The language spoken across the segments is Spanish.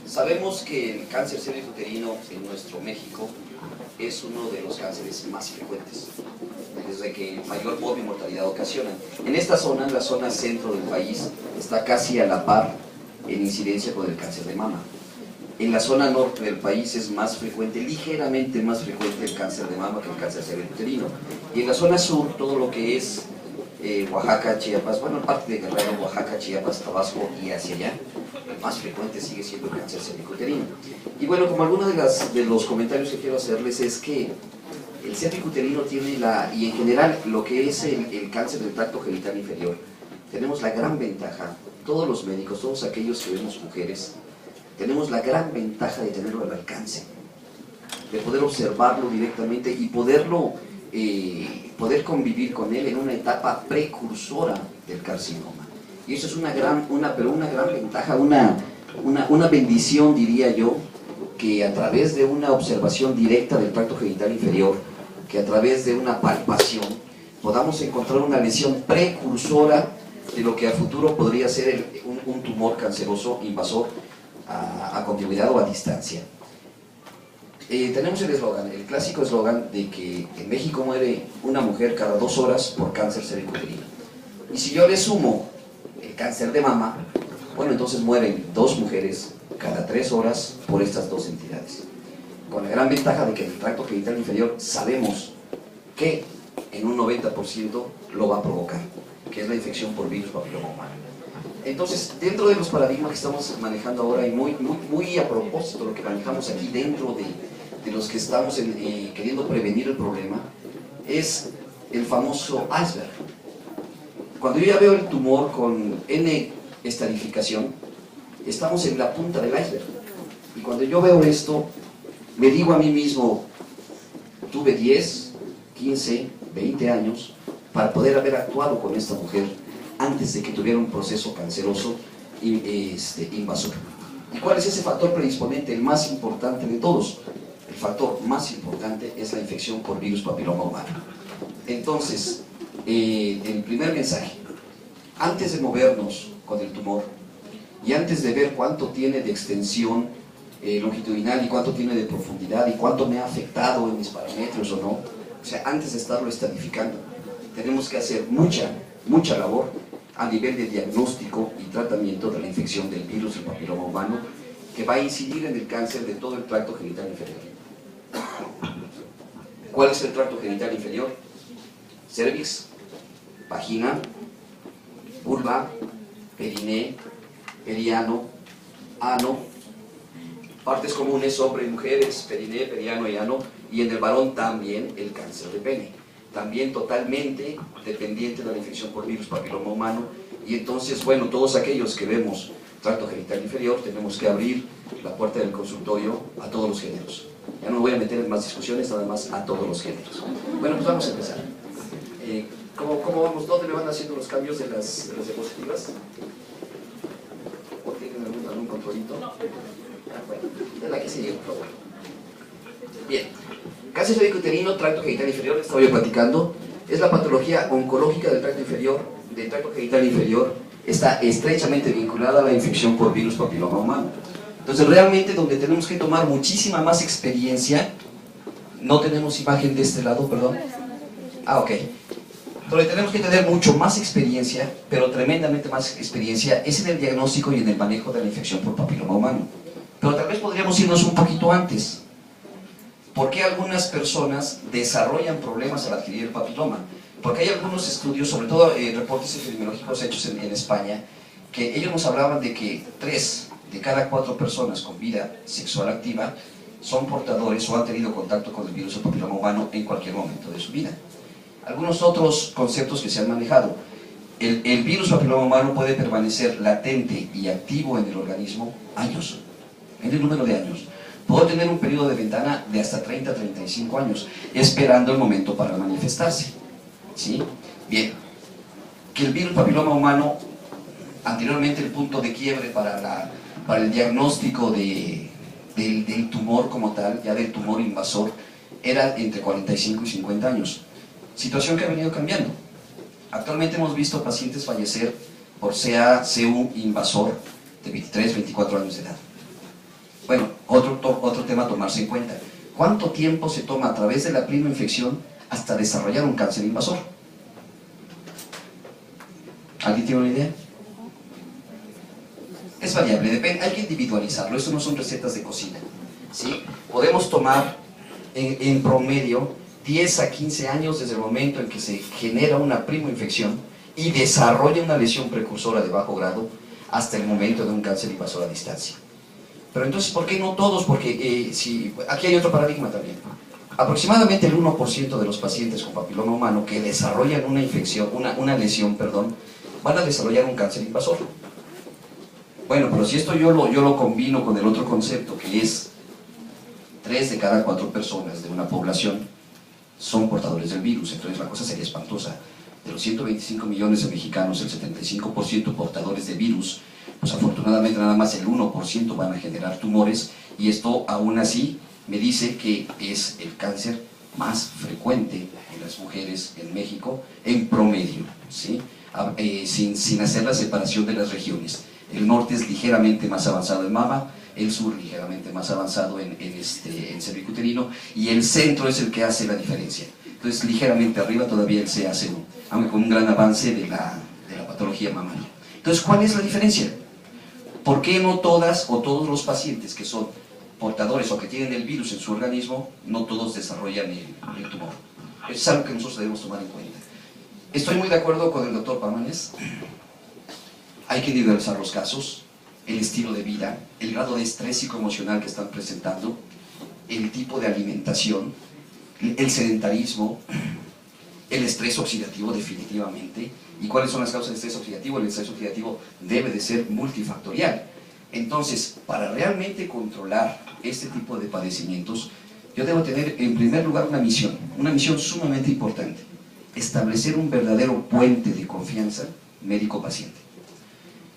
Sabemos que el cáncer cervicuterino en nuestro México es uno de los cánceres más frecuentes, desde que mayor morbimortalidad y mortalidad ocasionan. En esta zona, en la zona centro del país, está casi a la par en incidencia con el cáncer de mama. En la zona norte del país es más frecuente, ligeramente más frecuente el cáncer de mama que el cáncer cervicuterino. Y en la zona sur, todo lo que es Oaxaca, Chiapas, bueno, parte de Guerrero, Oaxaca, Chiapas, Tabasco y hacia allá, el más frecuente sigue siendo el cáncer cervicuterino. Y bueno, como alguno de los comentarios que quiero hacerles es que el cervicuterino tiene y en general lo que es el cáncer del tracto genital inferior, tenemos la gran ventaja, todos los médicos, todos aquellos que vemos mujeres, tenemos la gran ventaja de tenerlo al alcance, de poder observarlo directamente y poder convivir con él en una etapa precursora del carcinoma. Y eso es una gran ventaja, una bendición, diría yo, que a través de una observación directa del tracto genital inferior, que a través de una palpación, podamos encontrar una lesión precursora de lo que a futuro podría ser un tumor canceroso invasor a continuidad o a distancia. Tenemos el eslogan, el clásico eslogan de que en México muere una mujer cada 2 horas por cáncer cervicuterino. Y si yo le sumo el cáncer de mama, bueno, entonces mueren 2 mujeres cada 3 horas por estas 2 entidades. Con la gran ventaja de que en el tracto genital inferior sabemos que en un 90% lo va a provocar, que es la infección por virus papiloma humano. Entonces, dentro de los paradigmas que estamos manejando ahora, y muy a propósito lo que manejamos aquí dentro de los que estamos queriendo prevenir el problema, es el famoso iceberg. Cuando yo ya veo el tumor con N estadificación, estamos en la punta del iceberg. Y cuando yo veo esto, me digo a mí mismo, tuve 10, 15, 20 años para poder haber actuado con esta mujer antes de que tuviera un proceso canceroso invasor. ¿Y cuál es ese factor predisponente? El más importante de todos. El factor más importante es la infección por virus papiloma humano. Entonces, el primer mensaje, antes de movernos con el tumor y antes de ver cuánto tiene de extensión longitudinal y cuánto tiene de profundidad y cuánto me ha afectado en mis parámetros o no, o sea, antes de estarlo estadificando, tenemos que hacer mucha labor a nivel de diagnóstico y tratamiento de la infección del virus del papiloma humano, que va a incidir en el cáncer de todo el tracto genital inferior. ¿Cuál es el tracto genital inferior? Cervix, vagina, vulva, periné, periano, ano, partes comunes, hombre y mujeres, periné, periano y ano, y en el varón también el cáncer de pene, también totalmente dependiente de la infección por virus papiloma humano. Y entonces, bueno, todos aquellos que vemos tracto genital inferior, tenemos que abrir la puerta del consultorio a todos los géneros. Ya no me voy a meter en más discusiones, nada más a todos los géneros. Bueno, pues vamos a empezar. ¿Cómo vamos? ¿Dónde me van haciendo los cambios de las diapositivas? ¿O tienen algún controlito? Bueno, de la que sigue, por favor. Bien. Cáncer cervicuterino, tracto genital inferior, estaba yo platicando, es la patología oncológica del tracto genital inferior, está estrechamente vinculada a la infección por virus papiloma humano. Entonces, realmente donde tenemos que tomar muchísima más experiencia, no tenemos imagen de este lado, perdón. Ok. Donde tenemos que tener mucho más experiencia, pero tremendamente más experiencia, es en el diagnóstico y en el manejo de la infección por papiloma humano. Pero tal vez podríamos irnos un poquito antes. ¿Por qué algunas personas desarrollan problemas al adquirir el papiloma? Porque hay algunos estudios, sobre todo reportes epidemiológicos hechos en España, que ellos nos hablaban de que 3 de cada 4 personas con vida sexual activa son portadores o han tenido contacto con el virus del papiloma humano en cualquier momento de su vida. Algunos otros conceptos que se han manejado. El virus papiloma humano puede permanecer latente y activo en el organismo años, en el número de años. Puedo tener un periodo de ventana de hasta 30 a 35 años, esperando el momento para manifestarse. ¿Sí? Bien. Que el virus papiloma humano, anteriormente el punto de quiebre para el diagnóstico del tumor como tal, ya del tumor invasor, era entre 45 y 50 años. Situación que ha venido cambiando. Actualmente hemos visto pacientes fallecer por CA-CU invasor de 23, 24 años de edad. Bueno, otro tema a tomarse en cuenta. ¿Cuánto tiempo se toma a través de la prima infección hasta desarrollar un cáncer invasor? ¿Alguien tiene una idea? Es variable, depende, hay que individualizarlo, eso no son recetas de cocina, ¿sí? Podemos tomar en promedio 10 a 15 años desde el momento en que se genera una prima infección y desarrolla una lesión precursora de bajo grado hasta el momento de un cáncer invasor a distancia. Pero entonces, ¿por qué no todos? Porque aquí hay otro paradigma también. Aproximadamente el 1% de los pacientes con papiloma humano que desarrollan una infección, una lesión, perdón, van a desarrollar un cáncer invasor. Bueno, pero si esto yo lo combino con el otro concepto, que es 3 de cada 4 personas de una población son portadores del virus, entonces la cosa sería espantosa. De los 125 millones de mexicanos, el 75% portadores de virus, pues afortunadamente nada más el 1% van a generar tumores, y esto aún así me dice que es el cáncer más frecuente en las mujeres en México en promedio, ¿sí? Sin hacer la separación de las regiones. El norte es ligeramente más avanzado en mama, el sur ligeramente más avanzado en cervicuterino, y el centro es el que hace la diferencia. Entonces ligeramente arriba todavía el CA1, aunque con un gran avance de la patología mamaria. Entonces, ¿cuál es la diferencia? ¿Por qué no todas o todos los pacientes que son portadores o que tienen el virus en su organismo, no todos desarrollan el tumor? Eso es algo que nosotros debemos tomar en cuenta. Estoy muy de acuerdo con el doctor Pámanes. Hay que individualizar los casos, el estilo de vida, el grado de estrés psicoemocional que están presentando, el tipo de alimentación, el sedentarismo, el estrés oxidativo definitivamente. ¿Y cuáles son las causas del estrés oxidativo? El estrés oxidativo debe de ser multifactorial. Entonces, para realmente controlar este tipo de padecimientos, yo debo tener en primer lugar una misión sumamente importante: establecer un verdadero puente de confianza médico-paciente.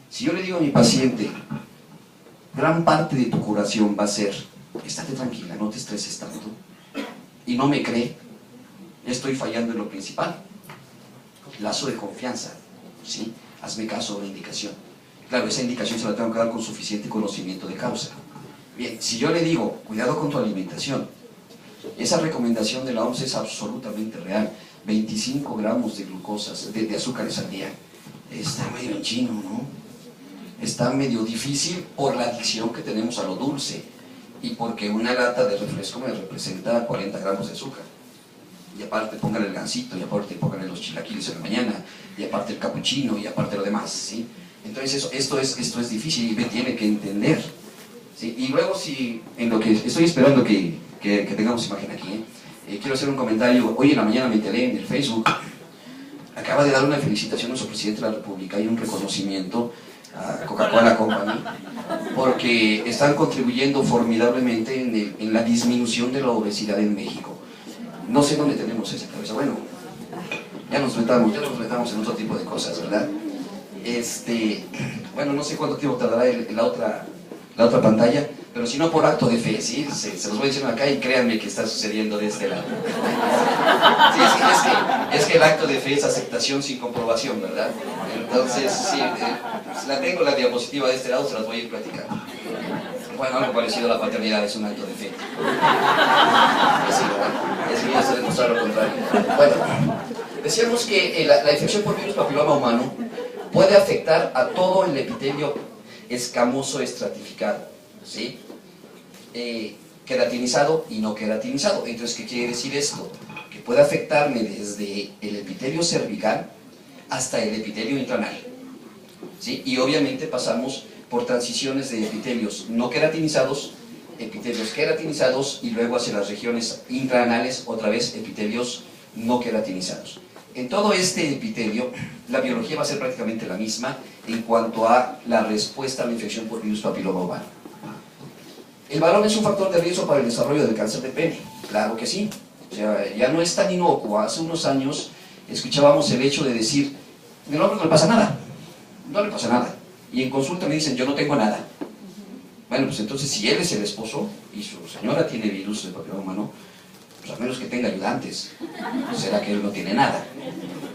Si yo le digo a mi paciente, gran parte de tu curación va a ser, estate tranquila, no te estreses tanto, y no me cree, estoy fallando en lo principal. Lazo de confianza, ¿sí? Hazme caso a una indicación. Claro, esa indicación se la tengo que dar con suficiente conocimiento de causa. Bien, si yo le digo, cuidado con tu alimentación, esa recomendación de la OMS es absolutamente real. 25 gramos de glucosa, de azúcares al día. Está medio en chino, ¿no? Está medio difícil por la adicción que tenemos a lo dulce, y porque una lata de refresco me representa 40 gramos de azúcar. Y aparte póngale el gansito, y aparte póngale los chilaquiles en la mañana, y aparte el capuchino, y aparte lo demás, ¿sí? Entonces esto es difícil y me tiene que entender, ¿sí? Y luego, si en lo que estoy esperando que tengamos imagen aquí, quiero hacer un comentario. Hoy en la mañana me enteré en el Facebook, acaba de dar una felicitación a nuestro presidente de la República y un reconocimiento a Coca-Cola Company, porque están contribuyendo formidablemente en la disminución de la obesidad en México. No sé dónde tenemos esa cabeza. Bueno, ya nos metamos en otro tipo de cosas, ¿verdad? Bueno, no sé cuánto tiempo tardará la otra pantalla, pero si no, por acto de fe, ¿sí? Se los voy diciendo acá, y créanme que está sucediendo de este lado. Sí, es que el acto de fe es aceptación sin comprobación, ¿verdad? Entonces, sí, la tengo la diapositiva de este lado, se las voy a ir platicando. Bueno, algo parecido a la paternidad, es un acto de fe. Sí, ¿verdad? Es que ya se demostró lo contrario. Bueno, decíamos que la infección por virus papiloma humano puede afectar a todo el epitelio escamoso estratificado, ¿sí? Queratinizado y no queratinizado. Entonces, ¿qué quiere decir esto? Que puede afectarme desde el epitelio cervical hasta el epitelio intranal, ¿sí? Y obviamente pasamos por transiciones de epitelios no queratinizados, epitelios queratinizados, y luego hacia las regiones intranales, otra vez epitelios no queratinizados. En todo este epitelio, la biología va a ser prácticamente la misma en cuanto a la respuesta a la infección por virus papiloma humano. ¿El varón es un factor de riesgo para el desarrollo del cáncer de pene? Claro que sí. O sea, ya no es tan inocuo. Hace unos años escuchábamos el hecho de decir, el hombre no le pasa nada, no le pasa nada. Y en consulta me dicen, yo no tengo nada. Bueno, pues entonces, si él es el esposo y su señora tiene virus de papiloma humano, pues a menos que tenga ayudantes, será que él no tiene nada,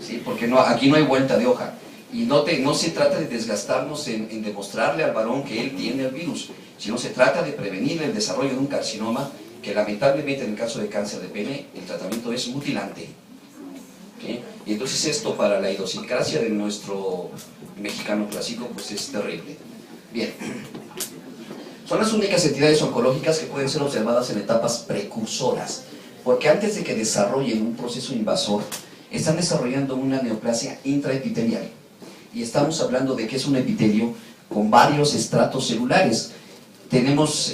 ¿sí? Porque aquí no hay vuelta de hoja. Y no se trata de desgastarnos en demostrarle al varón que él tiene el virus, sino se trata de prevenir el desarrollo de un carcinoma que lamentablemente en el caso de cáncer de pene el tratamiento es mutilante. ¿Sí? Y entonces esto para la idiosincrasia de nuestro mexicano clásico pues es terrible. Bien, son las únicas entidades oncológicas que pueden ser observadas en etapas precursoras, porque antes de que desarrollen un proceso invasor, están desarrollando una neoplasia intraepitelial. Y estamos hablando de que es un epitelio con varios estratos celulares. Tenemos,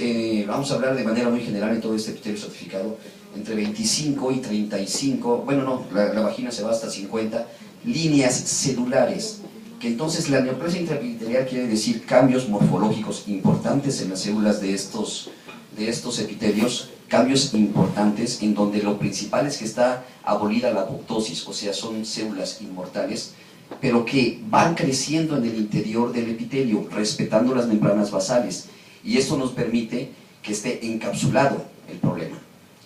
vamos a hablar de manera muy general en todo este epitelio estratificado, entre 25 y 35, bueno no, la vagina se va hasta 50, líneas celulares, que entonces la neoplasia intraepitelial quiere decir cambios morfológicos importantes en las células de estos epitelios, cambios importantes en donde lo principal es que está abolida la apoptosis, o sea, son células inmortales, pero que van creciendo en el interior del epitelio, respetando las membranas basales, y esto nos permite que esté encapsulado el problema,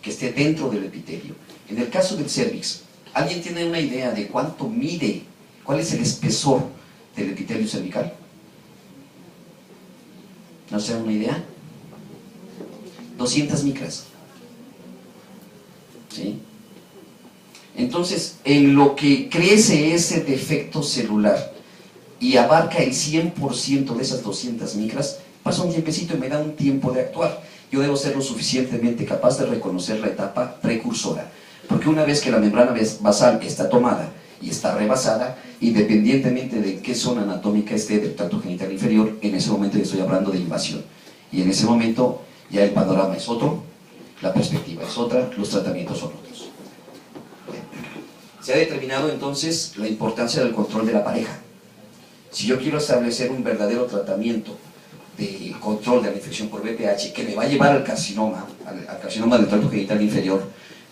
que esté dentro del epitelio. En el caso del cérvix, ¿alguien tiene una idea de cuánto mide, cuál es el espesor del epitelio cervical? ¿No se da una idea? 200 micras. ¿Sí? Entonces, en lo que crece ese defecto celular y abarca el 100% de esas 200 micras, pasa un tiempecito y me da un tiempo de actuar. Yo debo ser lo suficientemente capaz de reconocer la etapa precursora, porque una vez que la membrana basal está tomada y está rebasada, independientemente de qué zona anatómica esté del tracto genital inferior, en ese momento ya estoy hablando de invasión. Y en ese momento ya el panorama es otro, la perspectiva es otra, los tratamientos son otros. Se ha determinado entonces la importancia del control de la pareja. Si yo quiero establecer un verdadero tratamiento de control de la infección por VPH que me va a llevar al carcinoma del tracto genital inferior,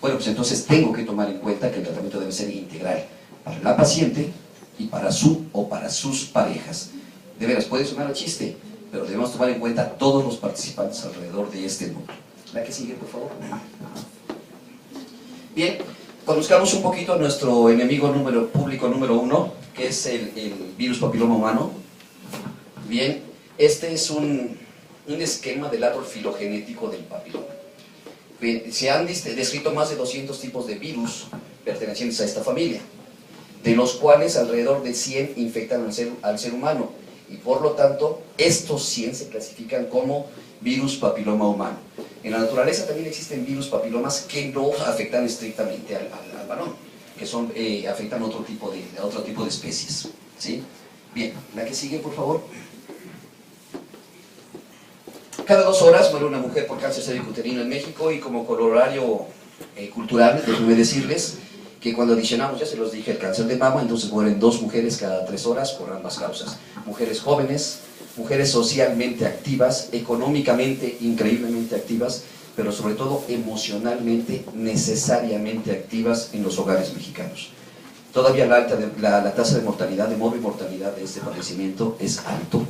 bueno, pues entonces tengo que tomar en cuenta que el tratamiento debe ser integral para la paciente y para su o para sus parejas. De veras, puede sonar a chiste, pero debemos tomar en cuenta a todos los participantes alrededor de este núcleo. La que sigue, por favor. Bien, conozcamos un poquito a nuestro enemigo público número 1, que es el virus papiloma humano. Bien, este es un esquema del árbol filogenético del papiloma. Bien, se han descrito más de 200 tipos de virus pertenecientes a esta familia, de los cuales alrededor de 100 infectan al ser humano, y por lo tanto estos 100 se clasifican como virus papiloma humano. En la naturaleza también existen virus papilomas que no afectan estrictamente al varón, que afectan a otro tipo de especies. ¿Sí? Bien, la que sigue, por favor. Cada 2 horas muere una mujer por cáncer cervicuterino en México, y como corolario cultural, déjenme decirles que cuando adicionamos, ya se los dije, el cáncer de mama, entonces mueren 2 mujeres cada 3 horas por ambas causas. Mujeres jóvenes, mujeres socialmente activas, económicamente increíblemente activas, pero sobre todo emocionalmente necesariamente activas en los hogares mexicanos. Todavía la tasa de mortalidad, de morbimortalidad de este padecimiento es alto,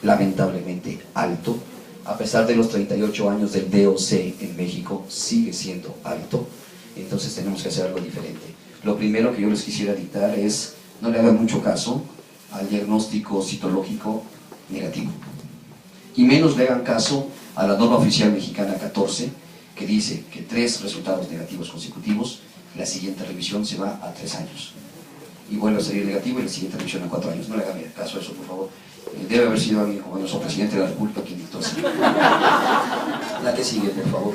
lamentablemente alto. A pesar de los 38 años del DOC en México, sigue siendo alto. Entonces tenemos que hacer algo diferente. Lo primero que yo les quisiera dictar es: no le hagan mucho caso al diagnóstico citológico negativo, y menos le hagan caso a la norma oficial mexicana 14, que dice que 3 resultados negativos consecutivos, la siguiente revisión se va a 3 años, y vuelve a salir negativo y la siguiente revisión a 4 años. No le hagan caso a eso, por favor. Debe haber sido alguien como nuestro presidente de la República quien dictó así. La que sigue, por favor.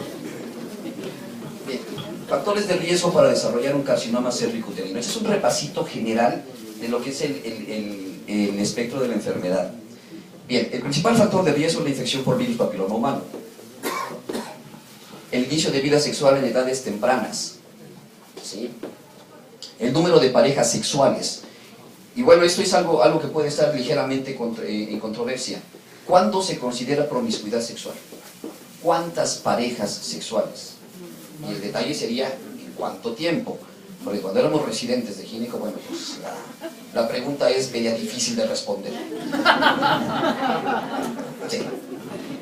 Bien. Factores de riesgo para desarrollar un carcinoma cervicuterino. Este es un repasito general de lo que es el espectro de la enfermedad. Bien, el principal factor de riesgo es la infección por virus papiloma humano. El inicio de vida sexual en edades tempranas. ¿Sí? El número de parejas sexuales. Y bueno, esto es algo que puede estar ligeramente en controversia. ¿Cuándo se considera promiscuidad sexual? ¿Cuántas parejas sexuales? Y el detalle sería, ¿en cuánto tiempo? Porque cuando éramos residentes de gineco, bueno, pues la pregunta es media difícil de responder. Sí,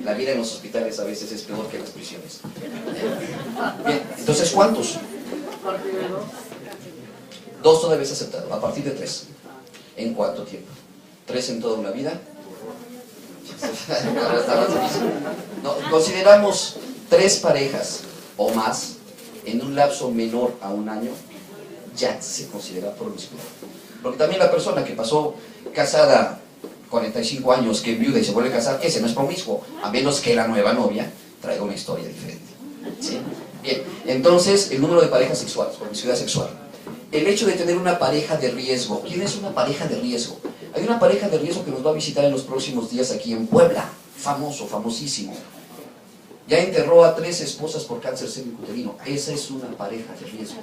la vida en los hospitales a veces es peor que en las prisiones. Bien, entonces, ¿cuántos? 2 todavía es aceptado, a partir de 3. ¿En cuánto tiempo? 3 en toda una vida. Ahora está más difícil. No, consideramos 3 parejas o más en un lapso menor a un año, ya se considera promiscuidad. Porque también la persona que pasó casada 45 años, que es viuda y se vuelve a casar, ese no es promiscuo, a menos que la nueva novia traiga una historia diferente. ¿Sí? Bien, entonces el número de parejas sexuales, promiscuidad sexual. El hecho de tener una pareja de riesgo. ¿Quién es una pareja de riesgo? Hay una pareja de riesgo que nos va a visitar en los próximos días aquí en Puebla, famoso, famosísimo. Ya enterró a 3 esposas por cáncer cervicuterino. Esa es una pareja de riesgo.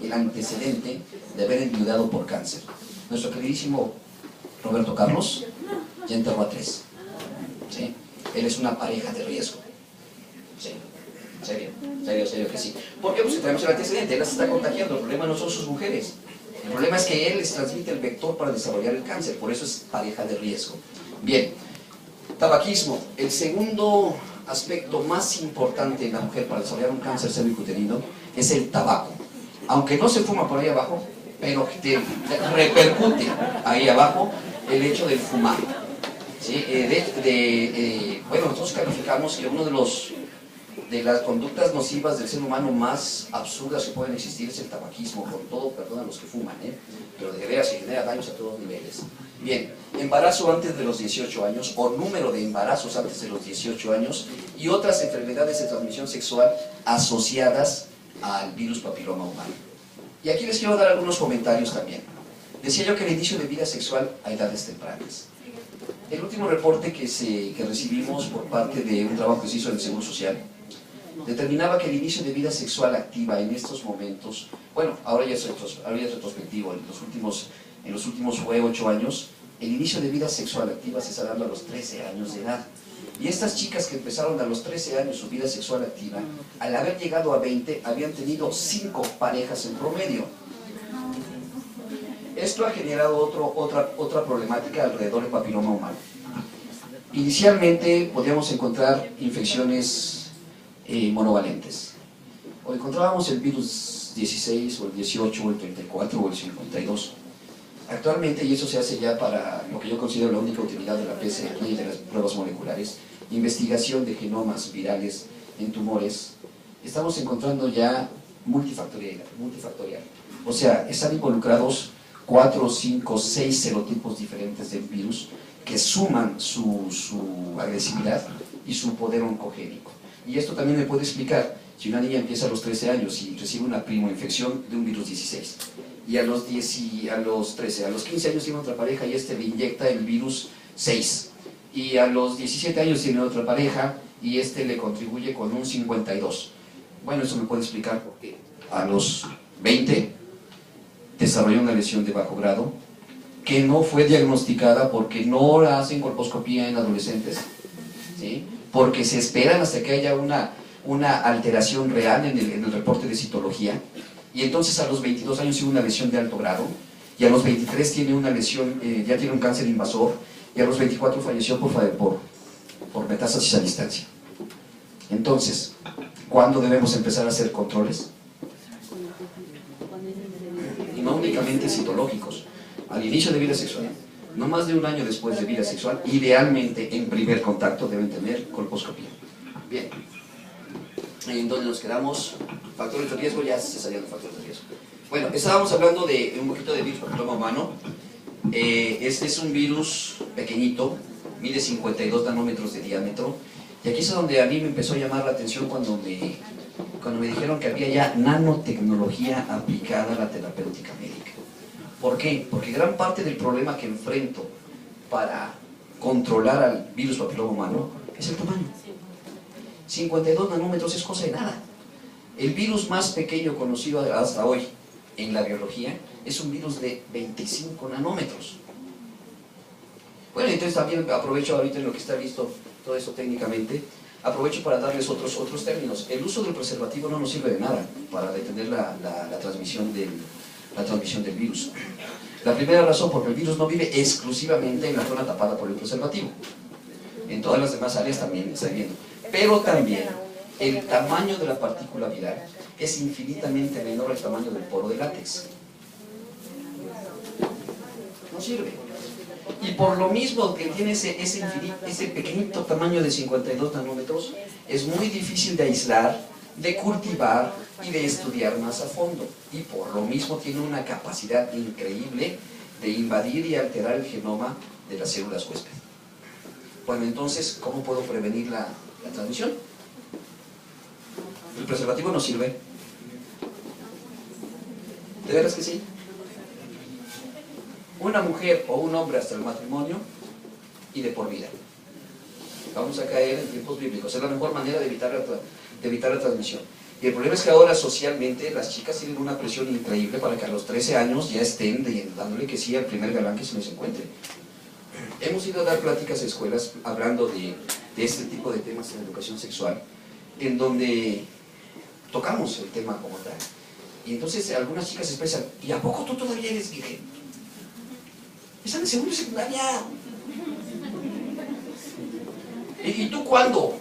El antecedente de haber enviudado por cáncer. Nuestro queridísimo Roberto Carlos ya enterró a 3. ¿Sí? Él es una pareja de riesgo. ¿Sí? Serio que sí. ¿Por qué? Pues tenemos el antecedente, él las está contagiando. El problema no son sus mujeres. El problema es que él les transmite el vector para desarrollar el cáncer. Por eso es pareja de riesgo. Bien. Tabaquismo. El segundo aspecto más importante en la mujer para desarrollar un cáncer cervicuterino es el tabaco. Aunque no se fuma por ahí abajo, pero te repercute ahí abajo el hecho del fumar. ¿Sí? Bueno, nosotros calificamos que uno de las conductas nocivas del ser humano más absurdas que pueden existir es el tabaquismo, con todo, perdón a los que fuman, pero de veras se genera daños a todos niveles. Bien, embarazo antes de los 18 años, o número de embarazos antes de los 18 años, y otras enfermedades de transmisión sexual asociadas al virus papiloma humano. Y aquí les quiero dar algunos comentarios también. Decía yo que el inicio de vida sexual a edades tempranas. El último reporte que recibimos por parte de un trabajo que se hizo en el Seguro Social determinaba que el inicio de vida sexual activa en estos momentos, bueno, ahora ya es retrospectivo, en los últimos fue 8 años, el inicio de vida sexual activa se está dando a los 13 años de edad. Y estas chicas que empezaron a los 13 años su vida sexual activa, al haber llegado a 20, habían tenido 5 parejas en promedio. Esto ha generado otra problemática alrededor del papiloma humano. Inicialmente podíamos encontrar infecciones monovalentes. O encontrábamos el virus 16, o el 18, o el 34, o el 52. Actualmente, y eso se hace ya para lo que yo considero la única utilidad de la PCR y de las pruebas moleculares, investigación de genomas virales en tumores, estamos encontrando ya multifactorial. O sea, están involucrados 4, 5, 6 serotipos diferentes del virus que suman su agresividad y su poder oncogénico. Y esto también me puede explicar si una niña empieza a los 13 años y recibe una primoinfección de un virus 16, y a los 15 años tiene otra pareja y le inyecta el virus 6, y a los 17 años tiene otra pareja y le contribuye con un 52. Bueno, eso me puede explicar por qué a los 20 desarrolló una lesión de bajo grado que no fue diagnosticada porque no la hacen colposcopía en adolescentes, ¿sí? Porque se esperan hasta que haya una alteración real en el reporte de citología, y entonces a los 22 años tiene una lesión de alto grado, y a los 23 tiene una lesión, ya tiene un cáncer invasor, y a los 24 falleció por metástasis a distancia. Entonces, ¿cuándo debemos empezar a hacer controles? Y no únicamente citológicos, al inicio de vida sexual. No más de un año después de vida sexual, idealmente en primer contacto deben tener colposcopía. Bien, en donde nos quedamos, factores de riesgo, ya se salían los factores de riesgo. Bueno, estábamos hablando de un poquito de virus papiloma humano. Este es un virus pequeñito, mide 52 nanómetros de diámetro, y aquí es donde a mí me empezó a llamar la atención cuando me dijeron que había ya nanotecnología aplicada a la terapéutica médica. ¿Por qué? Porque gran parte del problema que enfrento para controlar al virus papiloma humano es el tamaño. 52 nanómetros es cosa de nada. El virus más pequeño conocido hasta hoy en la biología es un virus de 25 nanómetros. Bueno, entonces también aprovecho ahorita en lo que está visto todo esto técnicamente, aprovecho para darles otros términos. El uso del preservativo no nos sirve de nada para detener la transmisión del virus. La primera razón, porque el virus no vive exclusivamente en la zona tapada por el preservativo. En todas las demás áreas también está viviendo. Pero también el tamaño de la partícula viral es infinitamente menor al tamaño del poro de látex. No sirve. Y por lo mismo que tiene ese pequeñito tamaño de 52 nanómetros, es muy difícil de aislar, de cultivar y de estudiar más a fondo. Y por lo mismo tiene una capacidad increíble de invadir y alterar el genoma de las células huésped. Bueno, entonces, ¿cómo puedo prevenir la transmisión? ¿El preservativo no sirve? ¿De veras que sí? Una mujer o un hombre hasta el matrimonio y de por vida. Vamos a caer en tiempos bíblicos. Es la mejor manera de evitar la transmisión. Y el problema es que ahora socialmente las chicas tienen una presión increíble para que a los 13 años ya estén dándole que sí al primer galán que se les encuentre. Hemos ido a dar pláticas a escuelas hablando de este tipo de temas en educación sexual, en donde tocamos el tema como tal. Y entonces algunas chicas expresan, ¿y a poco tú todavía eres virgen? Están en segundo y secundaria. ¿Y tú cuándo?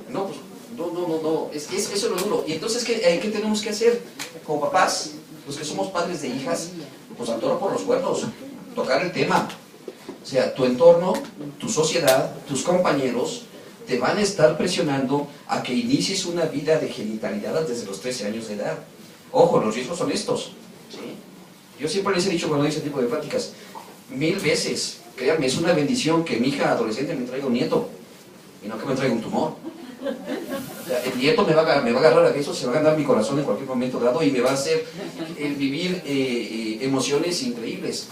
No, pues, no, eso es lo duro. Y entonces, ¿qué tenemos que hacer? Como papás, los que somos padres de hijas, pues al toro por los cuernos, tocar el tema. O sea, tu entorno, tu sociedad, tus compañeros, te van a estar presionando a que inicies una vida de genitalidad desde los 13 años de edad. Ojo, los riesgos son estos, ¿sí? Yo siempre les he dicho cuando doy ese tipo de pláticas, 1000 veces, créanme, es una bendición que mi hija adolescente me traiga un nieto, y no que me traiga un tumor. O sea, el nieto me va a agarrar a besos, se va a ganar mi corazón en cualquier momento dado y me va a hacer vivir emociones increíbles.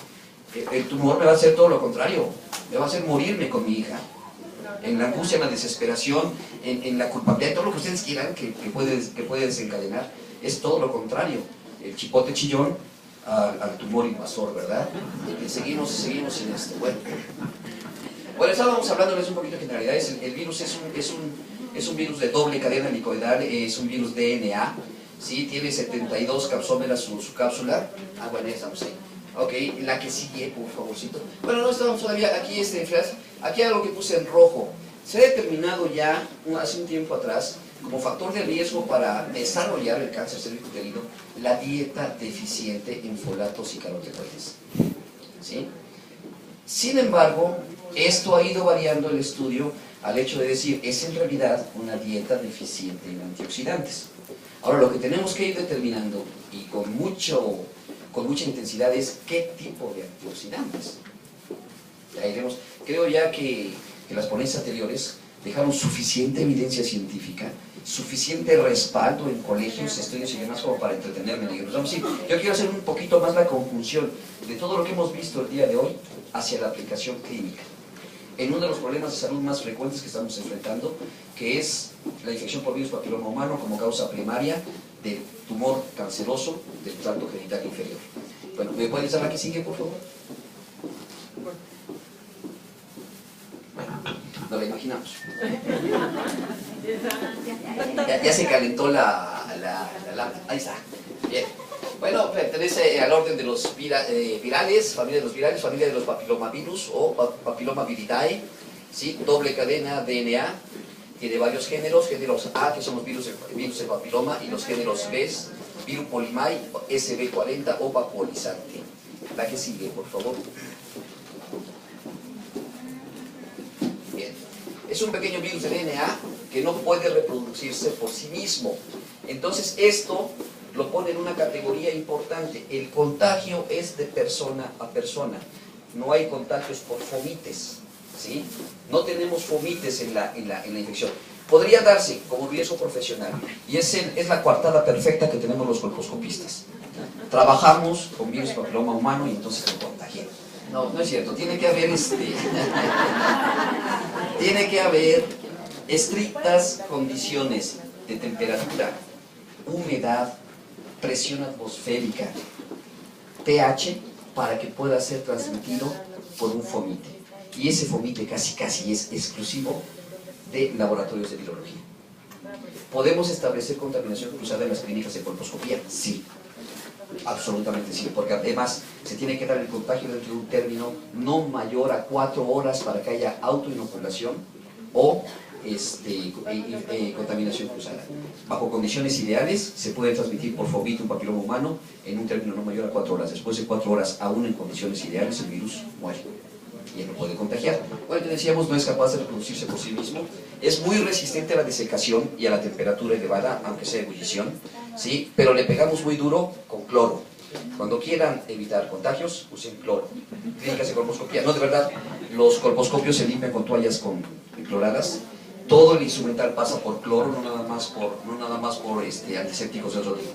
El tumor me va a hacer todo lo contrario, me va a hacer morirme con mi hija. En la angustia, en la desesperación, en la culpabilidad, todo lo que ustedes quieran que puede desencadenar, es todo lo contrario. El chipote chillón al tumor invasor, ¿verdad? Y seguimos en esto. Bueno, estábamos hablándoles un poquito de generalidades. El virus es un virus de doble cadena helicoidal, es un virus DNA, ¿sí? Tiene 72 capsómeras su cápsula. Bueno, ya estamos ahí. Ok, la que sigue, por favorcito. Bueno, no estamos todavía aquí, aquí algo que puse en rojo. Se ha determinado ya hace un tiempo atrás como factor de riesgo para desarrollar el cáncer cervicuterino la dieta deficiente en folatos y carotenoides, ¿sí? Sin embargo, esto ha ido variando el estudio al hecho de decir, es en realidad una dieta deficiente en antioxidantes. Ahora, lo que tenemos que ir determinando, y con mucha intensidad, es qué tipo de antioxidantes. Ya iremos. Creo ya que las ponencias anteriores dejaron suficiente evidencia científica, suficiente respaldo en colegios, estudios y demás como para entretenerme. Yo quiero hacer un poquito más la conjunción de todo lo que hemos visto el día de hoy hacia la aplicación clínica. En uno de los problemas de salud más frecuentes que estamos enfrentando, que es la infección por virus papiloma humano como causa primaria del tumor canceroso del tracto genital inferior. Bueno, ¿me pueden dar la que sigue, por favor? Bueno, no la imaginamos. Ya se calentó la ahí está. Bien. Bueno, pertenece al orden de los virales, familia de los papilomavirus o papilomaviridae, ¿sí? Doble cadena DNA, tiene varios géneros A, que son los virus del papiloma, y los géneros B, virus polimai, SB40 o vaporizante. La que sigue, por favor. Bien. Es un pequeño virus de DNA que no puede reproducirse por sí mismo. Entonces esto lo pone en una categoría importante. El contagio es de persona a persona. No hay contagios por fomites, ¿sí? No tenemos fomites en la infección. Podría darse como riesgo profesional. Y es la coartada perfecta que tenemos los colposcopistas. Trabajamos con virus papiloma humano y entonces lo contagiamos. No es cierto. Tiene que haber tiene que haber estrictas condiciones de temperatura, humedad, presión atmosférica, pH, para que pueda ser transmitido por un fomite. Y ese fomite casi es exclusivo de laboratorios de virología. ¿Podemos establecer contaminación cruzada en las clínicas de colposcopía? Sí, absolutamente sí, porque además se tiene que dar el contagio dentro de un término no mayor a 4 horas para que haya autoinoculación o contaminación cruzada. Bajo condiciones ideales se puede transmitir por fovito un papiloma humano en un término no mayor a 4 horas. Después de 4 horas, aún en condiciones ideales, el virus muere y él lo puede contagiar. Bueno, te decíamos, no es capaz de reproducirse por sí mismo, es muy resistente a la desecación y a la temperatura elevada, aunque sea ebullición, ¿sí? Pero le pegamos muy duro con cloro. Cuando quieran evitar contagios, usen cloro. Clínicas de colposcopía, no, de verdad, los colposcopios se limpian con toallas cloradas. Todo el instrumental pasa por cloro, no nada más por antisépticos de otro tipo.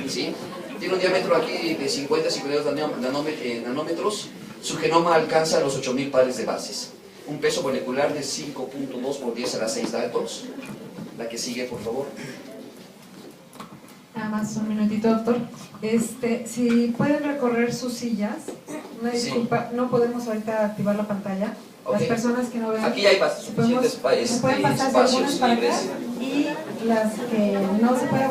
¿Sí? Tiene un diámetro aquí de 50 a 52 nanómetros. Su genoma alcanza los 8000 pares de bases. Un peso molecular de 5.2 por 10 a la 6 daltons. La que sigue, por favor. Nada más un minutito, doctor. Si pueden recorrer sus sillas, una disculpa, no podemos ahorita activar la pantalla. Las personas que no ven, aquí hay suficientes pueden pasar espacios algunas para libres. acá, y las que no se pueden